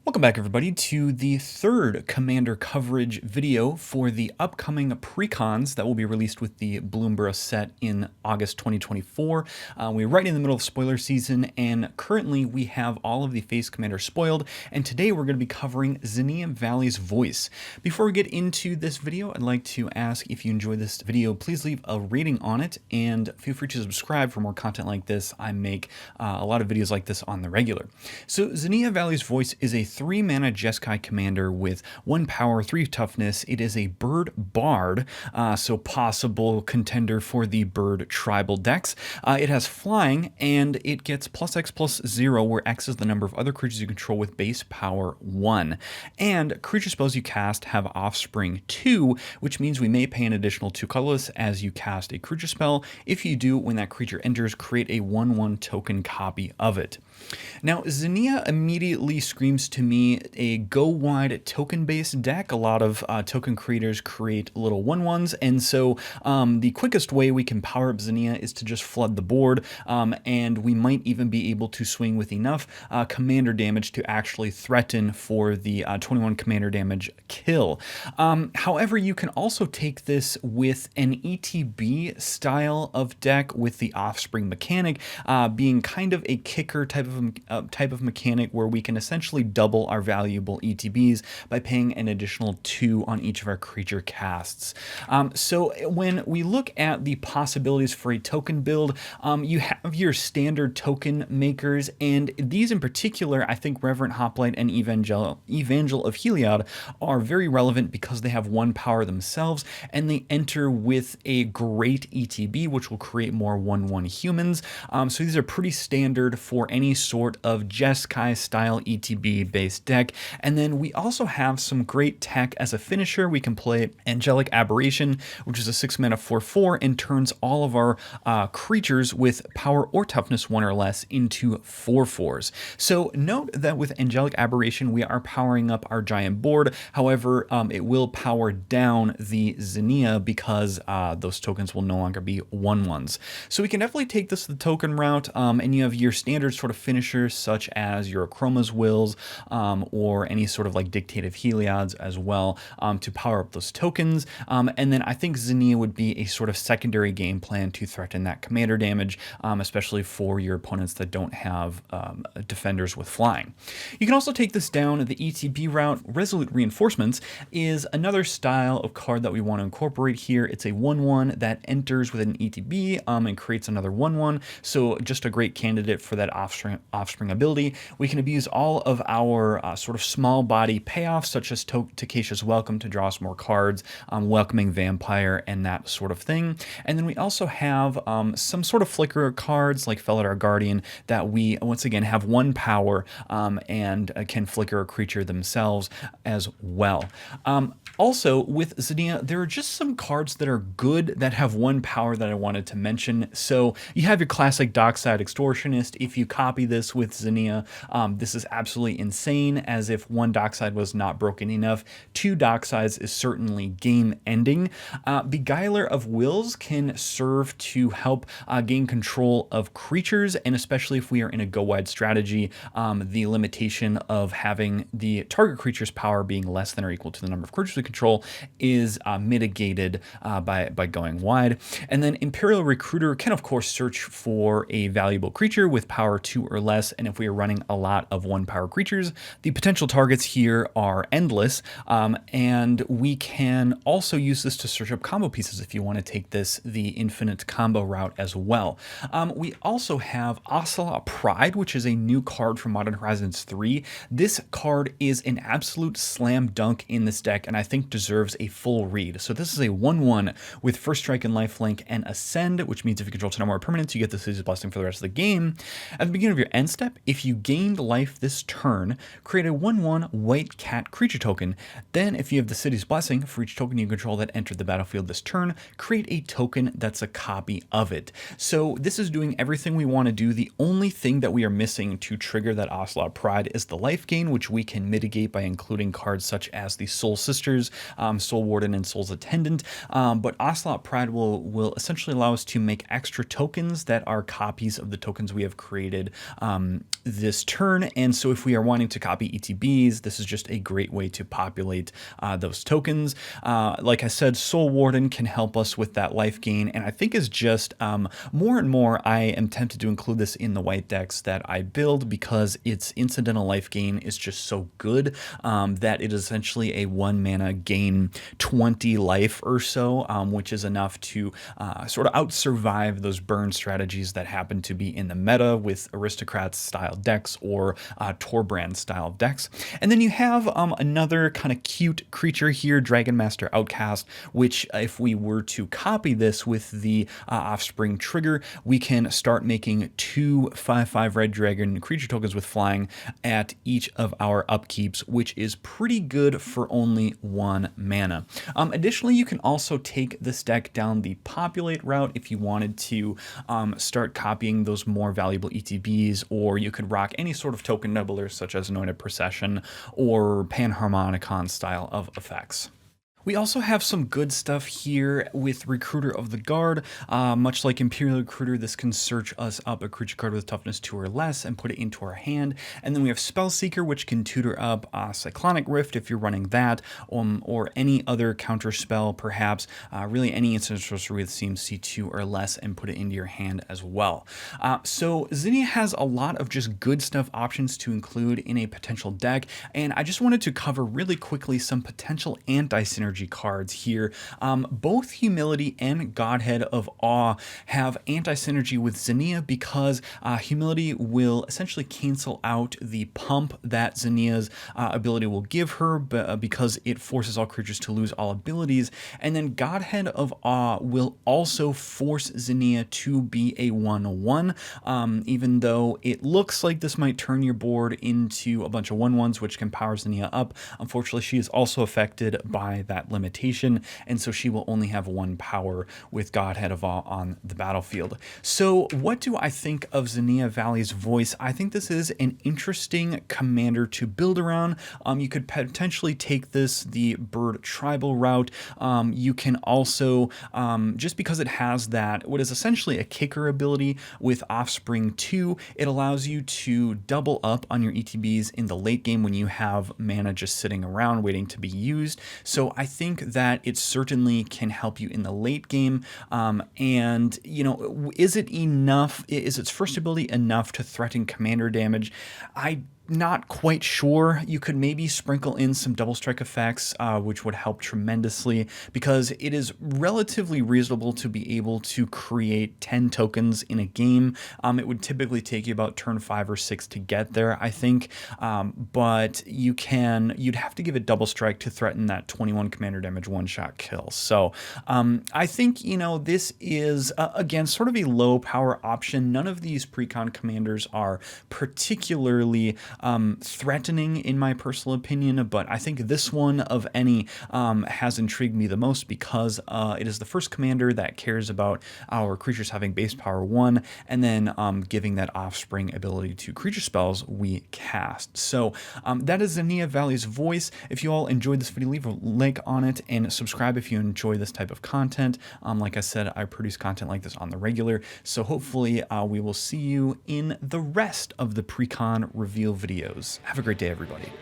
Welcome back, everybody, to the third Commander coverage video for the upcoming Precons that will be released with the Bloomburrow set in August 2024. We're right in the middle of spoiler season, and currently we have all of the face commanders spoiled, and today we're going to be covering Zinnia Valley's Voice. Before we get into this video, I'd like to ask if you enjoyed this video, please leave a rating on it, and feel free to subscribe for more content like this. I make a lot of videos like this on the regular. So Zinnia Valley's Voice is a 3-mana Jeskai commander with 1 power, 3 toughness. It is a bird bard, so possible contender for the bird tribal decks. It has flying, and it gets +X/+0, where X is the number of other creatures you control with base power 1. And creature spells you cast have offspring 2, which means we may pay an additional 2 colorless as you cast a creature spell. If you do, when that creature enters, create a 1/1 token copy of it. Now, Zinnia immediately screams to me a go-wide token-based deck. A lot of token creators create little 1/1s, and so the quickest way we can power up Zinnia is to just flood the board, and we might even be able to swing with enough commander damage to actually threaten for the 21 commander damage kill. However, you can also take this with an ETB style of deck with the offspring mechanic being kind of a kicker type of mechanic where we can essentially double our valuable ETBs by paying an additional 2 on each of our creature casts. So when we look at the possibilities for a token build, you have your standard token makers, and these in particular, I think Reverent Hoplite and Evangel of Heliod are very relevant because they have 1 power themselves, and they enter with a great ETB, which will create more 1/1 humans. So these are pretty standard for any sort of Jeskai style ETB based deck. And then we also have some great tech as a finisher. We can play Angelic Aberration, which is a 6-mana 4/4 and turns all of our creatures with power or toughness 1 or less into 4/4s. So note that with Angelic Aberration, we are powering up our giant board. However, it will power down the Zinnia because those tokens will no longer be 1/1s. So we can definitely take this the token route, and you have your standard sort of finishers such as your Chroma's Wills or any sort of like Dictative Heliod's as well to power up those tokens. And then I think Zinnia would be a sort of secondary game plan to threaten that commander damage, especially for your opponents that don't have defenders with flying. You can also take this down the ETB route. Resolute Reinforcements is another style of card that we want to incorporate here. It's a 1/1 that enters with an ETB and creates another 1/1. So just a great candidate for that offspring ability. We can abuse all of our sort of small body payoffs, such as Takesha's Welcome to draw us more cards, Welcoming Vampire, and that sort of thing. And then we also have some sort of flicker cards like Felidar Guardian that we, once again, have 1 power and can flicker a creature themselves as well. Also, with Zinnia, there are just some cards that are good that have 1 power that I wanted to mention. So you have your classic Dockside Extortionist. If you copy this with Zinnia, this is absolutely insane, as if 1 Dockside was not broken enough. 2 Docksides is certainly game ending. Beguiler of Wills can serve to help gain control of creatures, and especially if we are in a go-wide strategy, the limitation of having the target creature's power being less than or equal to the number of creatures we control is mitigated by going wide. And then Imperial Recruiter can of course search for a valuable creature with power 2 or less, and if we are running a lot of 1 power creatures, the potential targets here are endless, and we can also use this to search up combo pieces if you want to take this the infinite combo route as well. We also have Ocelot Pride, which is a new card from Modern Horizons 3. This card is an absolute slam dunk in this deck, and I think deserves a full read. So this is a 1/1 with First Strike and Lifelink and Ascend, which means if you control 10 or more permanents, you get the City's Blessing for the rest of the game. At the beginning of your end step, if you gained life this turn, create a 1/1 white cat creature token. Then if you have the City's Blessing, for each token you control that entered the battlefield this turn, create a token that's a copy of it. So this is doing everything we want to do. The only thing that we are missing to trigger that Ocelot Pride is the life gain, which we can mitigate by including cards such as the Soul Sisters, Soul Warden, and Soul's Attendant. But Ocelot Pride will essentially allow us to make extra tokens that are copies of the tokens we have created this turn. And so if we are wanting to copy ETBs, this is just a great way to populate those tokens. Like I said, Soul Warden can help us with that life gain, and I think is just more and more I am tempted to include this in the white decks that I build because its incidental life gain is just so good that it is essentially a 1 mana gain 20 life or so, which is enough to sort of out-survive those burn strategies that happen to be in the meta with Aristocrats style decks or Torbrand style decks. And then you have another kind of cute creature here, Dragon Master Outcast, which if we were to copy this with the offspring trigger, we can start making 2 5/5 red dragon creature tokens with flying at each of our upkeeps, which is pretty good for only 1 mana. Additionally, you can also take this deck down the populate route if you wanted to start copying those more valuable ETBs, or you could rock any sort of token doublers such as Anointed Procession or Panharmonicon style of effects. We also have some good stuff here with Recruiter of the Guard. Much like Imperial Recruiter, this can search us up a creature card with toughness 2 or less and put it into our hand. And then we have Spellseeker, which can tutor up Cyclonic Rift if you're running that, or any other counter spell, perhaps. Really any instant sorcery with CMC 2 or less and put it into your hand as well. So Zinnia has a lot of just good stuff options to include in a potential deck, and I just wanted to cover really quickly some potential anti-synergy cards here. Both Humility and Godhead of Awe have anti-synergy with Zinnia because Humility will essentially cancel out the pump that Zinnia's ability will give her because it forces all creatures to lose all abilities, and then Godhead of Awe will also force Zinnia to be a 1/1, even though it looks like this might turn your board into a bunch of 1/1s, which can power Zinnia up. Unfortunately, she is also affected by that limitation, and so she will only have 1 power with Godhead of Awe on the battlefield. So what do I think of Zinnia Valley's Voice? I think this is an interesting commander to build around. You could potentially take this the bird tribal route. You can also, just because it has that, what is essentially a kicker ability with Offspring 2, it allows you to double up on your ETBs in the late game when you have mana just sitting around waiting to be used. So I think that it certainly can help you in the late game. And, you know, is it enough? Is its first ability enough to threaten commander damage? Not quite sure. You could maybe sprinkle in some double strike effects, which would help tremendously because it is relatively reasonable to be able to create 10 tokens in a game. It would typically take you about turn 5 or 6 to get there, I think. But you'd have to give it double strike to threaten that 21 commander damage one-shot kill. So I think, you know, this is, again, sort of a low power option. None of these Precon commanders are particularly threatening in my personal opinion, but I think this one of any has intrigued me the most because it is the first commander that cares about our creatures having base power 1 and then giving that offspring ability to creature spells we cast. So that is Zinnia Valley's Voice. If you all enjoyed this video, leave a like on it and subscribe if you enjoy this type of content. Like I said, I produce content like this on the regular, so hopefully we will see you in the rest of the Precon reveal videos. Have a great day, everybody.